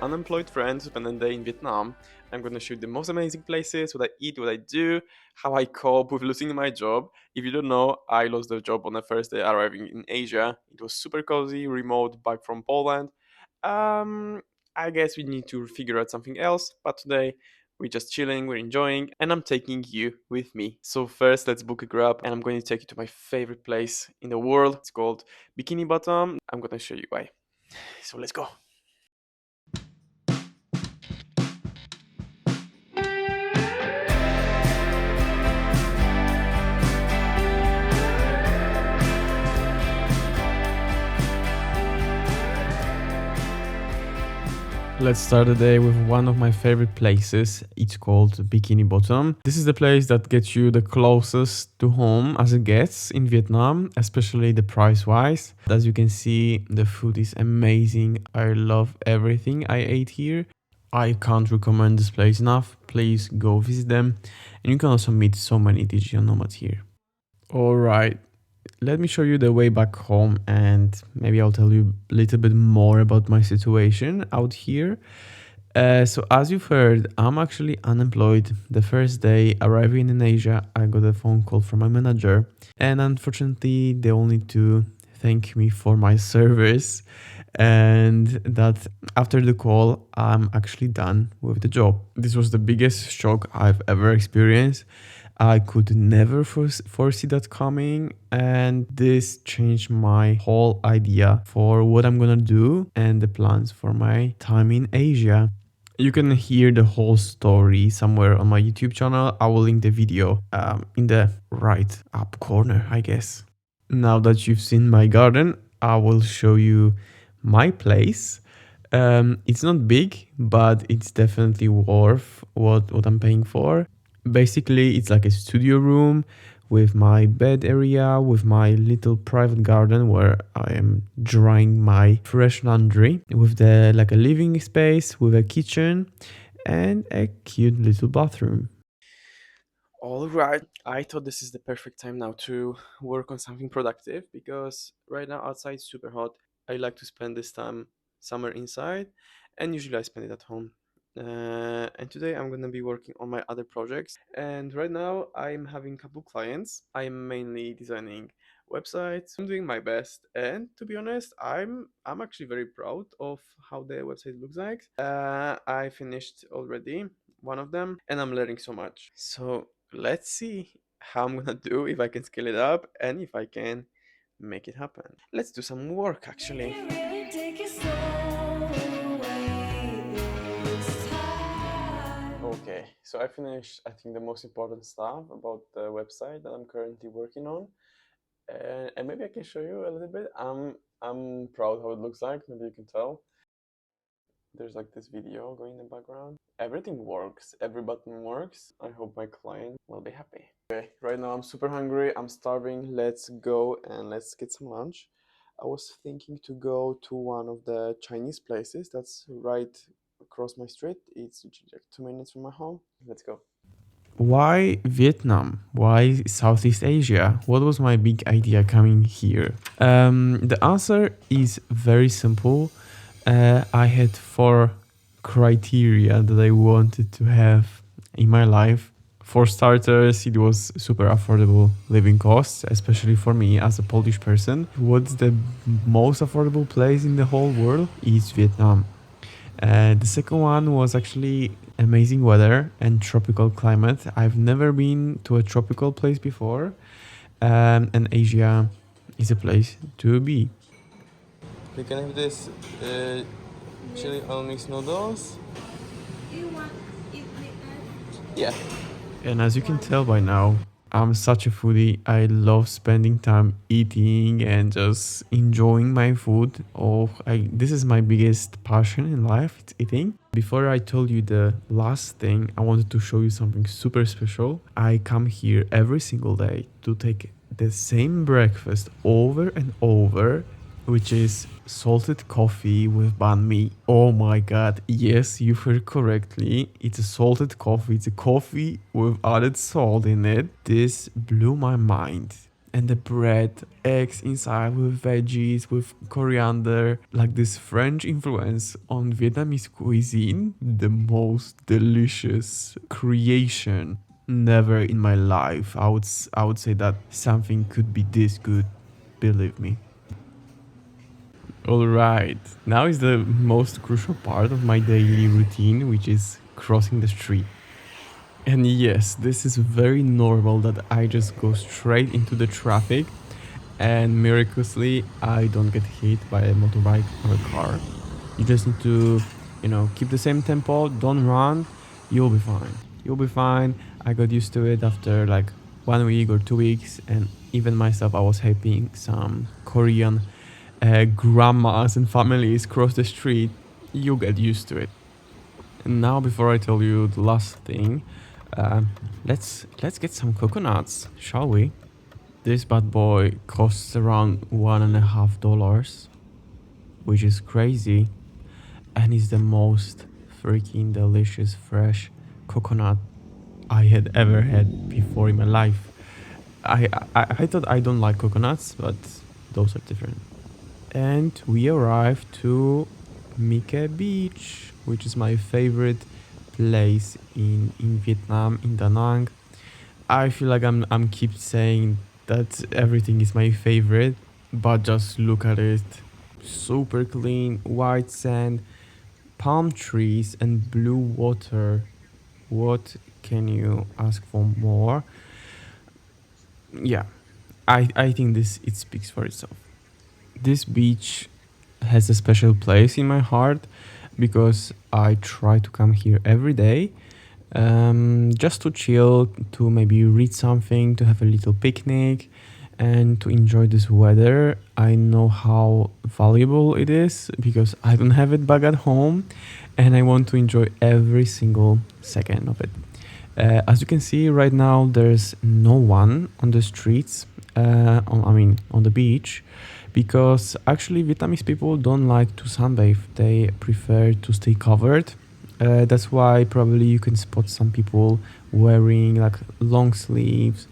unemployed friend to spend a day in Vietnam. I'm gonna show you the most amazing places, what I eat, what I do, how I cope with losing my job. If you don't know, I lost the job on the first day arriving in Asia. It was super cozy, remote, back from Poland. Um, I guess we need to figure out something else, but today we're just chilling, we're enjoying, and I'm taking you with me. So first, let's book a grab, and I'm going to take you to my favorite place in the world. It's called Bikini Bottom. I'm gonna show you why. So let's go. Let's start the day with one of my favorite places. It's called Bikini Bottom. This is the place that gets you the closest to home as it gets in Vietnam, especially the price wise. As you can see, the food is amazing. I love everything I ate here. I can't recommend this place enough. Please go visit them. And you can also meet so many digital nomads here. Alright, let me show you the way back home and maybe I'll tell you a little bit more about my situation out here. So as you've heard, I'm actually unemployed. The first day arriving in Asia, I got a phone call from my manager and unfortunately they will need to thank me for my service and that after the call, I'm actually done with the job. This was the biggest shock I've ever experienced. I could never foresee that coming, and this changed my whole idea for what I'm gonna do and the plans for my time in Asia. You can hear the whole story somewhere on my YouTube channel. I will link the video in the right up corner, I guess. Now that you've seen my garden, I will show you my place. It's not big, but it's definitely worth what I'm paying for. Basically, it's like a studio room with my bed area, with my little private garden where I am drying my fresh laundry, with the like a living space, with a kitchen and a cute little bathroom. All right, I thought this is the perfect time now to work on something productive because right now outside it's super hot. I like to spend this time summer inside, and usually I spend it at home. And today I'm gonna be working on my other projects. And right now I'm having a couple clients. I'm mainly designing websites. I'm doing my best, and to be honest, I'm actually very proud of how the website looks like. I finished already one of them, and I'm learning so much. So let's see how I'm gonna do if I can scale it up and if I can make it happen. Let's do some work actually. Okay, so I finished I think the most important stuff about the website that I'm currently working on. And maybe I can show you a little bit. I'm proud how it looks like, maybe you can tell. There's like this video going in the background. Everything works, every button works. I hope my client will be happy. Okay, right now I'm super hungry, I'm starving. Let's go and let's get some lunch. I was thinking to go to one of the Chinese places that's right across my street. It's like 2 minutes from my home. Let's go. Why Vietnam? Why Southeast Asia? What was my big idea coming here? The answer is very simple. I had four criteria that I wanted to have in my life. For starters, it was super affordable living costs, especially for me as a Polish person. What's the most affordable place in the whole world? Is Vietnam. The second one was actually amazing weather and tropical climate. I've never been to a tropical place before, and Asia is a place to be. We can have this chili all mixed noodles. You want it with Yeah. And as you can tell by now, I'm such a foodie. I love spending time eating and just enjoying my food. This is my biggest passion in life, it's eating. Before I told you the last thing, I wanted to show you something super special. I come here every single day to take the same breakfast over and over, which is salted coffee with banh mi. Oh my god, yes, you heard correctly. It's a salted coffee. It's a coffee with added salt in it. This blew my mind. And the bread, eggs inside with veggies, with coriander, like this French influence on Vietnamese cuisine, the most delicious creation. Never in my life I would say that something could be this good, believe me. All right, now is the most crucial part of my daily routine, which is crossing the street. And yes, this is very normal that I just go straight into the traffic and miraculously I don't get hit by a motorbike or a car. You just need to, keep the same tempo, don't run, you'll be fine. You'll be fine. I got used to it after like 1 week or 2 weeks, and even myself, I was helping some Korean grandmas and families cross the street. You get used to it. And now, before I tell you the last thing, uh, let's get some coconuts, shall we? This bad boy costs around $1.50, which is crazy, and is the most freaking delicious fresh coconut I had ever had before in my life. I thought I don't like coconuts, but those are different. And we arrived to Mike Beach, which is my favorite place in Vietnam, in Da Nang. I feel like I'm keep saying that everything is my favorite, but just look at it. Super clean, white sand, palm trees and blue water. What can you ask for more? Yeah, I think this it speaks for itself. This beach has a special place in my heart because I try to come here every day, just to chill, to maybe read something, to have a little picnic, and to enjoy this weather. I know how valuable it is because I don't have it back at home, and I want to enjoy every single second of it. As you can see right now, there's no one on the streets, on the beach, because actually Vietnamese people don't like to sunbathe. They prefer to stay covered. That's why probably you can spot some people wearing like long sleeves,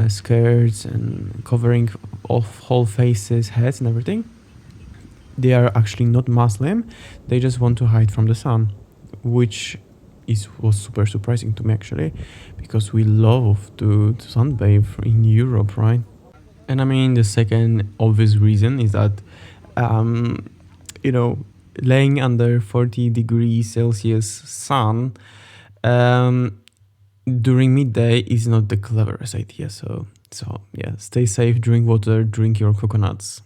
skirts, and covering off whole faces, heads, and everything. They are actually not Muslim. They just want to hide from the sun, which was super surprising to me actually, because we love to sunbathe in Europe, right? And I mean, the second obvious reason is that, um, you know, laying under 40 degrees Celsius sun um, during midday is not the cleverest idea. So yeah, stay safe, drink water, drink your coconuts.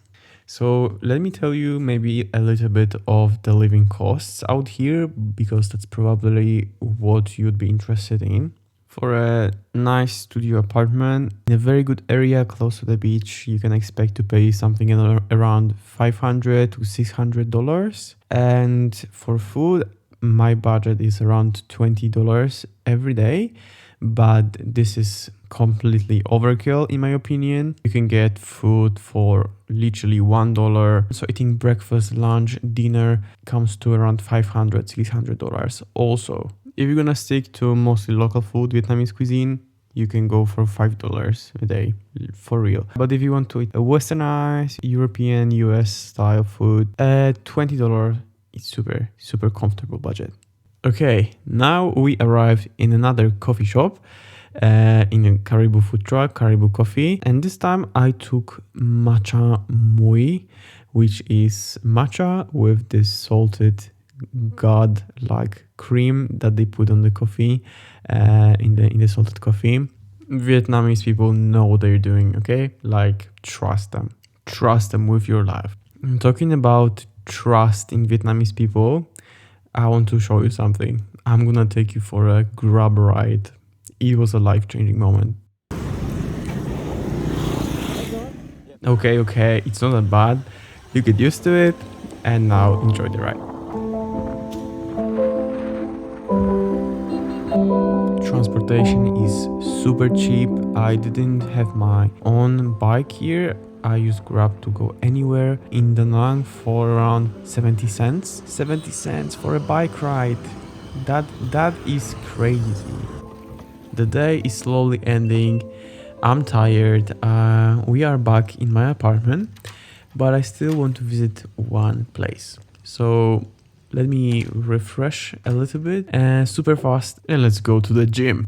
So let me tell you maybe a little bit of the living costs out here, because that's probably what you'd be interested in. For a nice studio apartment in a very good area close to the beach, you can expect to pay something around $500 to $600. And for food, my budget is around $20 every day, but this is completely overkill in my opinion. You can get food for literally $1. So eating breakfast, lunch, dinner comes to around $500 to $600 also. If you're gonna stick to mostly local food, Vietnamese cuisine, you can go for $5 a day, for real. But if you want to eat a westernized, European, US style food, $20 is super comfortable budget. Okay, now we arrived in another coffee shop, in a Caribou food truck, Caribou Coffee. And this time I took matcha moi, which is matcha with this salted god-like cream that they put on the coffee, in the salted coffee. Vietnamese people know what they're doing, okay? Like, trust them with your life. Talking about trust in Vietnamese people, I want to show you something. I'm gonna take you for a grab ride. It was a life-changing moment. Okay, it's not that bad. You get used to it, and now enjoy the ride. Transportation is super cheap. I didn't have my own bike here. I used Grab to go anywhere in Da Nang for around 70 cents. 70 cents for a bike ride. That is crazy. The day is slowly ending. I'm tired. We are back in my apartment, but I still want to visit one place. So let me refresh a little bit and super fast, and let's go to the gym.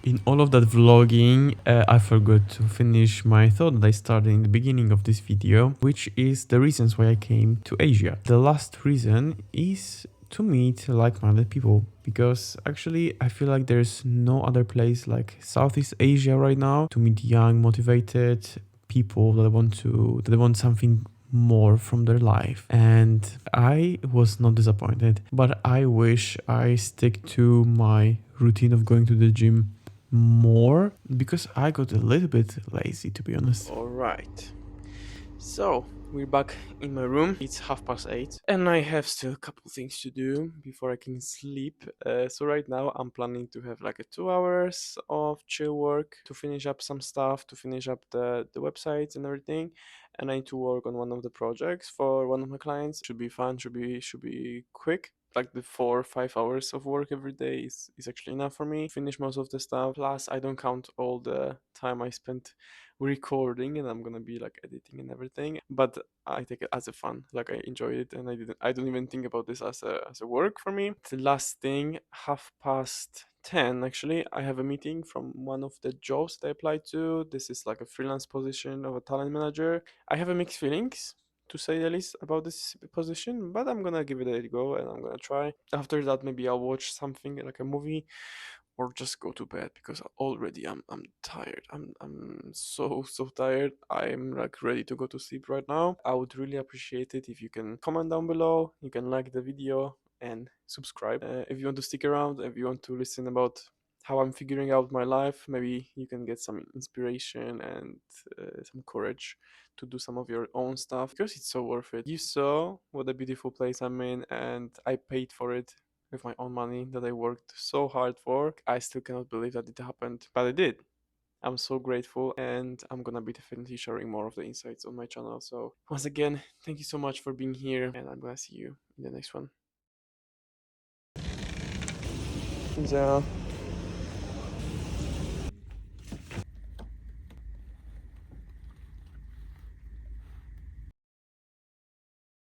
In all of that vlogging, I forgot to finish my thought that I started in the beginning of this video, which is the reasons why I came to Asia. The last reason is to meet like-minded people, because actually I feel like there's no other place like Southeast Asia right now to meet young, motivated people that want something more from their life. And I was not disappointed, but I wish I stick to my routine of going to the gym more, because I got a little bit lazy, to be honest. All right. So we're back in my room. It's 8:30, and I have still a couple things to do before I can sleep. So right now I'm planning to have like a 2 hours of chill work to finish up some stuff, to finish up the websites and everything. And I need to work on one of the projects for one of my clients. Should be fun. Should be quick. Like the 4 or 5 hours of work every day is actually enough for me. Finish most of the stuff. Plus, I don't count all the time I spent recording, and I'm gonna be like editing and everything. But I take it as a fun. Like I enjoy it, and I don't even think about this as a work for me. The last thing, 10:30 actually, I have a meeting from one of the jobs that I applied to. This is like a freelance position of a talent manager. I have a mixed feelings, to say the least, about this position, but I'm gonna give it a go and I'm gonna try. After that, maybe I'll watch something like a movie or just go to bed, because already I'm tired. I'm so tired. I'm like ready to go to sleep right now. I would really appreciate it if you can comment down below. You can like the video and subscribe. If you want to stick around, if you want to listen about how I'm figuring out my life, maybe you can get some inspiration and some courage to do some of your own stuff, because it's so worth it. You saw what a beautiful place I'm in, and I paid for it with my own money that I worked so hard for. I still cannot believe that it happened, but it did. I'm so grateful, and I'm gonna be definitely sharing more of the insights on my channel. So once again, thank you so much for being here, and I'm gonna see you in the next one. Yeah.